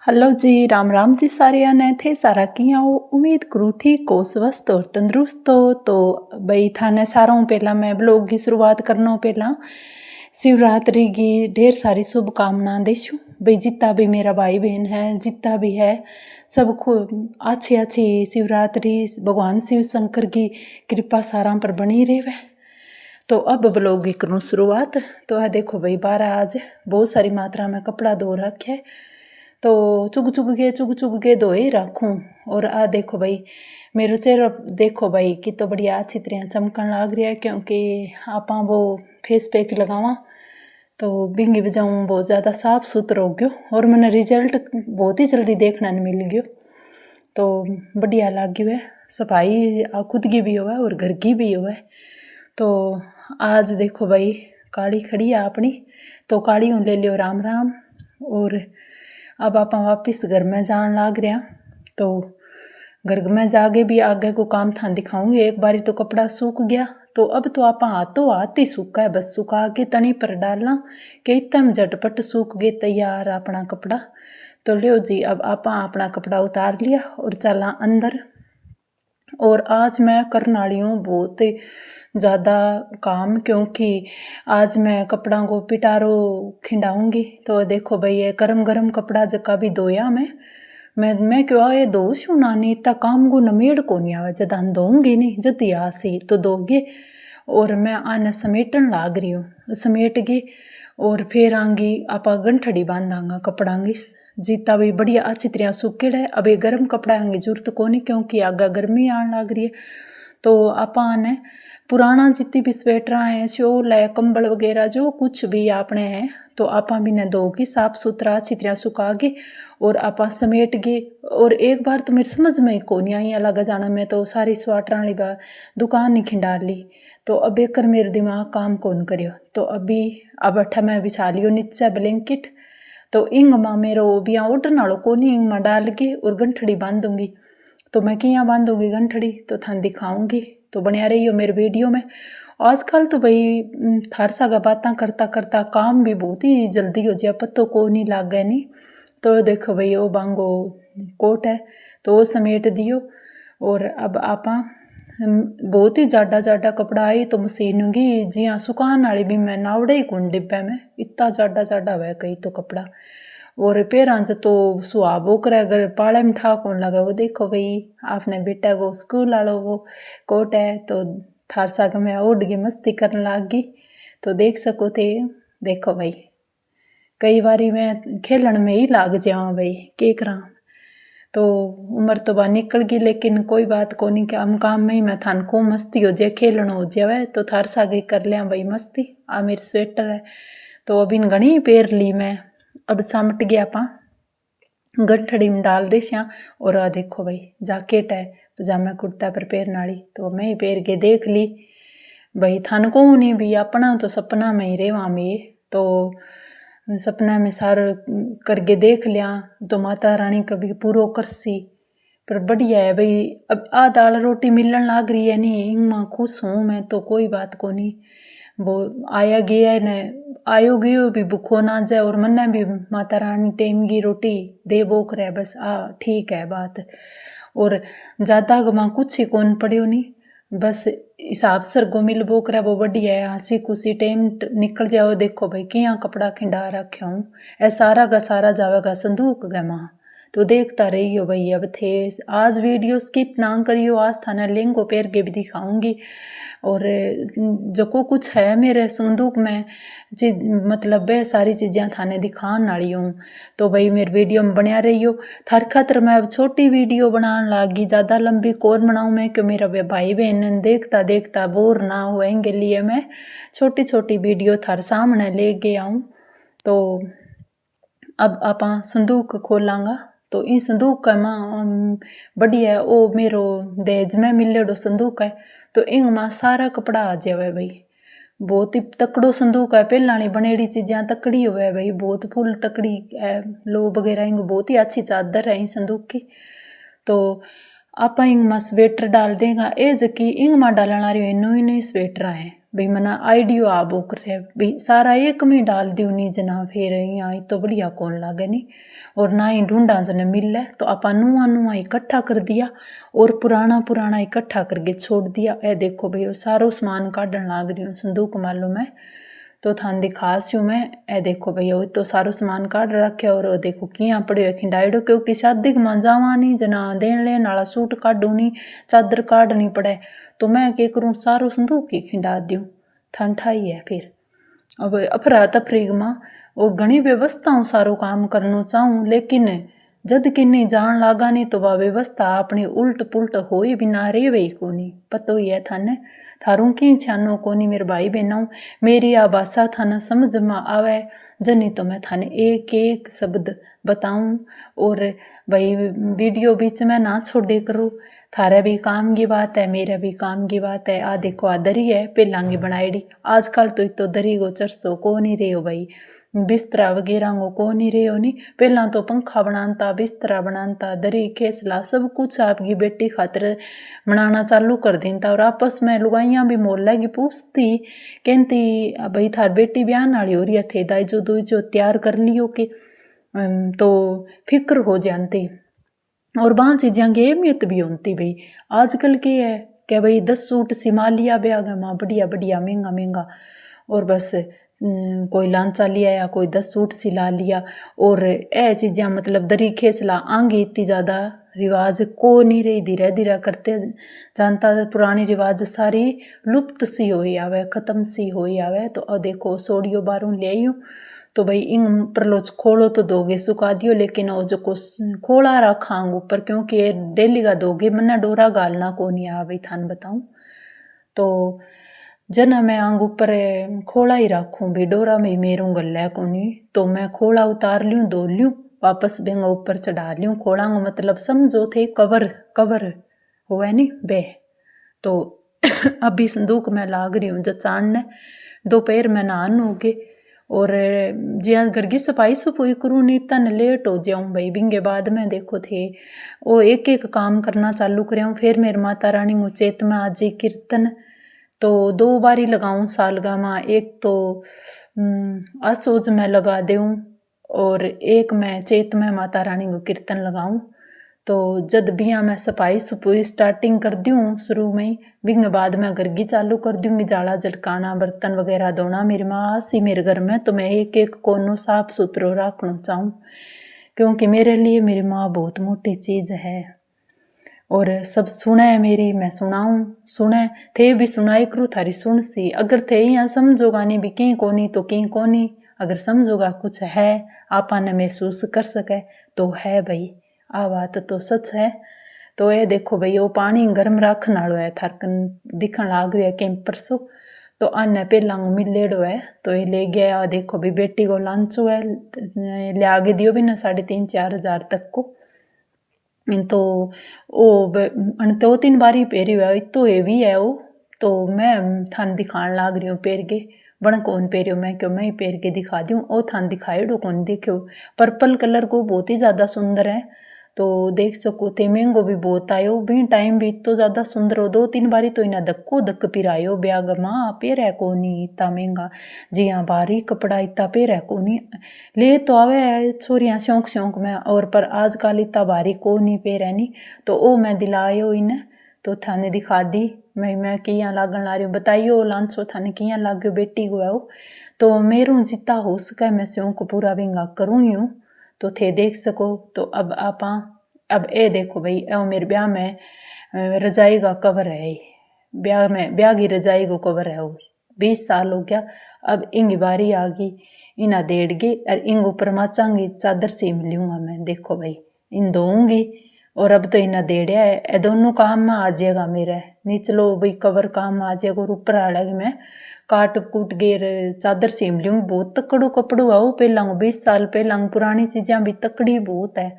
Hello जी, राम राम जी सारिया ने थे सारा किया हो। उम्मीद करूँ ठीक हो, स्वस्थ और तंदुरुस्त हो। तो भाई थाने सारों पहला मैं ब्लॉग की शुरुआत करना पहला शिवरात्रि की ढेर सारी शुभकामना देशू। भाई जितना भी मेरा भाई बहन है, जितना भी है, सबको अच्छी अच्छी शिवरात्रि भगवान शिव शंकर की कृपा सारा पर बनी रहे। तो अब ब्लॉग की करूँ शुरुआत। तो आ देखो भाई, 12 आज बहुत सारी मात्रा में कपड़ा धो रखे, तो चुग चुग के धो ही रखूँ। और आ देखो भाई, मेरे चेहरा देखो भाई कि तो बढ़िया अच्छी तरह चमकन लग रहा है, क्योंकि आप वो फेस पैक लगावा तो बिंगी बजाऊँ बहुत ज़्यादा साफ सुथरा हो गयो। और मैंने रिजल्ट बहुत ही जल्दी देखने मिल गयो, तो बढ़िया लग गयो है। सफाई खुद की भी हुआ और घर की भी हुआ। तो आज देखो भाई, काली खड़ी है अपनी, तो काली हूँ ले लियो राम राम। और अब आप वापिस घर में जान लाग रहा। तो घर में जाके भी आगे को काम था दिखाऊंगी। एक बारी तो कपड़ा सूख गया, तो अब तो आप हाथों हाथ ही सूखा है, बस सुखा के तनी पर डालना कि एकदम झटपट सूख गए तैयार अपना कपड़ा। तो लियो जी, अब आप अपना कपड़ा उतार लिया और चला अंदर। और आज मैं करने वाली हूँ बहुत ज़्यादा काम, क्योंकि आज मैं कपड़ा को पिटारो खिंडाऊंगी। तो देखो भाई, ये गरम गरम कपड़ा जका भी धोया मैं क्यों ये दोषू नानी इतना काम को नमेड़ को नहीं आवे, जद धोऊंगी नहीं जद आसी तो दोगे। और मैं आने समेटन लाग रही हूँ, समेट गई और फिर आंगी आप गंठड़ी बांधांगा कपड़ा की। जीता भी बढ़िया अच्छी तरह सूखेड़ है। अब ये गर्म कपड़ा की जरूरत को नहीं, क्योंकि आगा गर्मी आने लग रही है। तो आपने पुराना जितनी भी स्वेटर हैं, शॉल है, कंबल वगैरह जो कुछ भी आपने हैं, तो आप भी ने धोगी साफ सुथरा अच्छी तरह सुखा के और आप समेट गए। और एक बार तो मेरी समझ में को नहीं आई लगा जाना, मैं तो सारी स्वेटर वाली दुकान ही खिंडाल ली। तो अब एक कर मेरे दिमाग काम कौन करियो। तो अब अठा मैं बिछा लियो नीचे ब्लैंकेट। तो इंग माँ मेरो बिया ओढ़न वालों को नहीं, इंग माँ डाल के और गंठड़ी बांधूंगी। तो मैं किया बांधूंगी गंठड़ी तो थान दिखाऊंगी, तो बनिया रहियो मेरे वीडियो में। आजकल तो भाई थार सागा बातें करता करता काम भी बहुत ही जल्दी हो जाए, पत्तों को नहीं लाग गए नहीं। तो देखो भाई, वो बांगो कोट है तो वो समेट दियो। और अब आपा बहुत ही ज़्यादा कपड़ा आई तो मशीन होगी जी हाँ, सुखान वाली भी मैं नावड़े ही कौन डिब्बे में इतना ज़्यादा हुआ कहीं तो कपड़ा। और पैरां से तो सुहाबो करे अगर पाले में ठा कौन लगा। वो देखो भाई, आपने बेटा को स्कूल वालों वो कोट है, तो थार साग में उड़ गई मस्ती करने लग गई। तो देख सको थे, देखो भाई कई बारी मैं खेलन में ही लाग जाऊँ भाई, के करा। तो उम्र तो बाहर निकल गई, लेकिन कोई बात को नहीं कि हम काम में ही मैं थान को मस्ती हो जाए, खेलन हो जाए। तो थार सागे कर लिया भाई मस्ती। आ मेरी स्वेटर है तो अब इन घनी पैर ली मैं। अब सामट गया पा गंठड़ी में डाल दे श्या। और आ देखो भाई, जैकेट है पजामा कुर्ता पर पैर नाली, तो मैं ही पैर के देख ली भाई। थान को नहीं भी अपना तो सपना में ही रेवा में, तो सपना में सारो करके देख लिया तो माता रानी कभी पूरो करसी। पर बढ़िया है भाई, अब आ दाल रोटी मिलन लाग रही है नहीं, माँ खुश हूँ मैं तो, कोई बात को नहीं। वो आया गया ने आयो गयो भी भूखो ना जाए, और मन्ने भी माता रानी टेम की रोटी दे बोक रहे, बस ठीक है बात। और ज़्यादा गमा कुछ ही कौन पड़ियो नहीं, बस हिसाब सर गो मिल बोक रहा वो बढ़िया है। हंसी खुशी टाइम निकल जाओ। देखो भाई किया कपड़ा खिंडा रखे हूँ, ऐ सारा का सारा जावेगा संदूक गमा। तो देखता रहियो भाई। अब थे आज वीडियो स्किप ना करियो, आज थाने लेंगो पैर के भी दिखाऊंगी। और जो को कुछ है मेरे संदूक में मतलब वह सारी चीज़ें थाने दिखाने वाली हूँ। तो भाई मेरे वीडियो में बनिया रहियो। थार खातर मैं अब छोटी वीडियो बनाने लागी, ज़्यादा लंबी कौन बनाऊँ मैं, क्यों मेरा भाई बहन देखता देखता बोर ना होएंगे, लिए मैं छोटी छोटी वीडियो थार सामने ले के आऊँ। तो अब आप संदूक खोलांगा। तो इस संदूक का माँ बढ़िया है, वो मेरो दहेज में मिलेडो संदूक है। तो इंग माँ सारा कपड़ा आ जावे भाई, बहुत ही तकड़ो संदूक है। पहलानी बनेड़ी चीज़ें तकड़ी हुए भाई, बहुत फुल तकड़ी है। लो वगैरह इंग बहुत ही अच्छी चादर है इस संदूक की। तो आप इंग माँ स्वेटर डाल देगा, ए जकी इंग माँ डालना रही इनो स्वेटर है भाई मना आइडियो आप वो कर रहे भाई सारा एक में डाल दियो नी जना फिर यहाँ तो बढ़िया कौन लागे नी और ना ही ढूंढा जने मिले तो आपा नुआ नुआ इकट्ठा कर दिया और पुराना पुराना इकट्ठा करके छोड़ दिया। ए देखो भाई वो सारो सामान काटन लाग रही हूँ संदूक मालूम है तो थान दिखास हूँ मैं। ए देखो भाई वो तो सारो सामान काट रखे और वो देखो किया पड़ो है खिंडाइडो क्योंकि शादी के मान जावा नहीं जना देन लेन वाला सूट काटू नहीं चादर काटनी पड़े तो मैं क्या करूँ सारो संदूक ही खिंडा दूँ थान ठाई है। फिर अब अफरा तफरी में वो घनी व्यवस्था हूँ सारो काम करना चाहूँ लेकिन जद किन्नी जान लागा नहीं तो वह व्यवस्था अपनी उल्ट पुल्ट हो ही बिना रे वही कोनी पतो ही है थाने थारू की छानो कोनी मेरे भाई बहनों मेरी आ भाषा थाना समझ में आवे जनी तो मैं थाने एक एक शब्द बताऊं और भाई वीडियो बीच में ना छोड़े करो थारे भी काम की बात है मेरा भी काम की बात है। आ देखो आ दरी है पेलांगी बनाईडी आजकल तो दरी को चरसो को नहीं रहे हो भाई बिस्तरा वगैरह को नहीं रहे हो नहीं पहला तो पंखा बनाता बिस्तरा बनाता दरी खेसला सब कुछ आपकी बेटी खातिर बनाना चालू कर देता और आपस में लुगाइयाँ भी मोहल्ला की पूछती कहती भाई थार बेटी ब्याह नाली हो रही थे दाई जो तैयार कर लियो के तो फिक्र हो जाती और वहाँ चीज़ें की अहमियत भी होती भाई आजकल की है क्या भाई 10 सूट सिमा लिया ब्याह में बढ़िया बढ़िया महंगा महंगा और बस कोई लांचा लिया या कोई 10 सूट सिला लिया और ऐ चीज़ें मतलब दरी खेसला आंगी इतनी ज़्यादा रिवाज को नहीं रही धीरे धीरे करते जानता पुरानी रिवाज सारी लुप्त सी हो आवे ख़त्म सी हो आवे। तो देखो सोडियो बारू ले आई हूँ तो भाई इन परलोच खोलो तो दोगे सुखा दियो लेकिन वो जो को खोला रखा ऊपर क्योंकि ये डेली का दोगे मन्ना डोरा गालना को नहीं आ भाई थान बताऊँ तो जना मैं आंग ऊपर खोला ही रखूँ भी डोरा में मेरू गल को नहीं तो मैं खोला उतार लूँ दो लूँ वापस बेंगा ऊपर चढ़ा लूँ खोला मतलब समझो थे कवर कवर हुआ नहीं बे तो अभी संदूक में लाग रही हूँ जचान दोपहर में नहान होगे और जिया घर की सफाई सफाई करूँ नहीं तन लेट हो जाऊँ भाई बिंगे बाद में देखो थे वो एक एक काम करना चालू करूँ फिर मेरे माता रानी मुचेत में आज कीर्तन तो 2 बारी लगाऊँ सालगा में एक तो असोज में लगा दूँ और एक मैं चेत में माता रानी को कीर्तन लगाऊँ तो जद बिया मैं सफाई सफाई स्टार्टिंग कर दूँ शुरू में ही बिंग बाद में घर की चालू कर दूँगी जाला झटकाना बर्तन वगैरह धोना मेरी माँ आसी मेरे घर में तो मैं एक एक कोनों साफ सुथरा रखना चाहूँ क्योंकि मेरे लिए मेरी माँ बहुत मोटी चीज़ है और सब सुने मेरी मैं सुनाऊँ सुने थे भी सुनाई करूँ थारी सुन सी अगर थे यहाँ समझोगा नहीं भी कहीं कोनी तो कहीं कोनी अगर समझोगा कुछ है आपा ने महसूस कर सके तो है भाई आ बात तो सच है। तो ये देखो भाई वो पानी गर्म रखने वालों है थारकन दिखन लाग रही है कहीं परसों तो अन्य पहला मिलेड़ो है तो ये ले गया देखो भाई बेटी को लांचो है ले आगे दियो भी ना 3,500-4 हज़ार तक को तो वो 2-3 बारी पहरी हुआ इतो हेवी है वो तो मैं थान दिखान लाग रही हूँ पैर के बण कौन पहरियो मैं क्यों मैं ही पैर के दिखा दूँ ओ थान दिखाएडो कौन देखो पर्पल कलर को बहुत ही ज़्यादा सुंदर है तो देख सको थे महंगो भी बहुत आयो भी टाइम भी इतो ज़्यादा सुंदर हो 2-3 बारी तो इना धक्को धक्क पिरायो ब्याग माँ पेर है कोनी इतना महंगा जी हाँ भारी कपड़ा इतना पेर है कोनी ले तो आवे छोरियाँ शौक शौक में और पर आजकल इतना भारी को नहीं पेर है नहीं तो ओ मैं दिलायो इन्हें तो थाने दिखा दी मैं किया लागन ला रही हूँ बताइयो लांचो थाने किया लाग्यो बेटी को है तो मेरू जितना हो सके मैं शौक पूरा विंगा करूँ यूँ तो थे देख सको तो अब आपा अब ए देखो भाई ए मेरे ब्याह में रजाई का कवर है ब्याह की रजाई को कवर है वो 20 साल हो गया अब इंगी बारी आ गई इना देड़गी और इंग ऊपर माचांगी चादर सीम लूँगा मैं देखो भाई इन दोऊंगी और अब तो इना देड़िया है ए दोनों काम में आ जाएगा मेरे नीचलो भाई कवर काम में आ जाएगा और ऊपर आड़ेगी मैं काट कूट गेर चादर सीम लूँ बहुत तकड़ो कपड़ो आओ पहला 20 साल पहला पुरानी चीज़ें भी तकड़ी बहुत है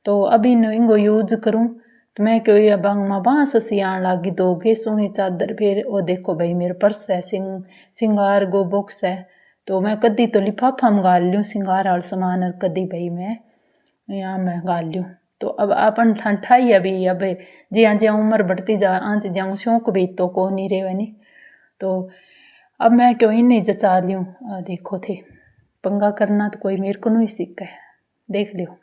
तो अभी इनको यूज करूँ तो मैं क्यों ये बांग माँ बाँस सियान लागी दोगे सोनी चादर फिर वो देखो भाई मेरे पर्स है सिंगार गो बॉक्स है तो मैं कदी तो लिफाफा में गाल लूँ सिंगार वाला सामान और कदी भाई मैं यहाँ मैं गाल लूँ तो अब अपन ठंडा ही अभी अब जिया जिया उम्र बढ़ती जा चीज़ों शौक भी तो को नहीं रहे नहीं तो अब मैं क्यों ही नहीं जचा लियूँ। देखो थे पंगा करना तो कोई मेरे को नहीं सीखा है, देख लियो।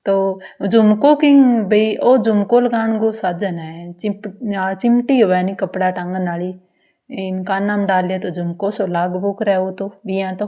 तो झुमको की बई ओ झुमको लगान गो साजन है, चिमटी हुआ नहीं कपड़ा टांगन वाली, इन काना में डाल लिया तो झुमको सो लाग बोक रहा है वो तो बिया तो।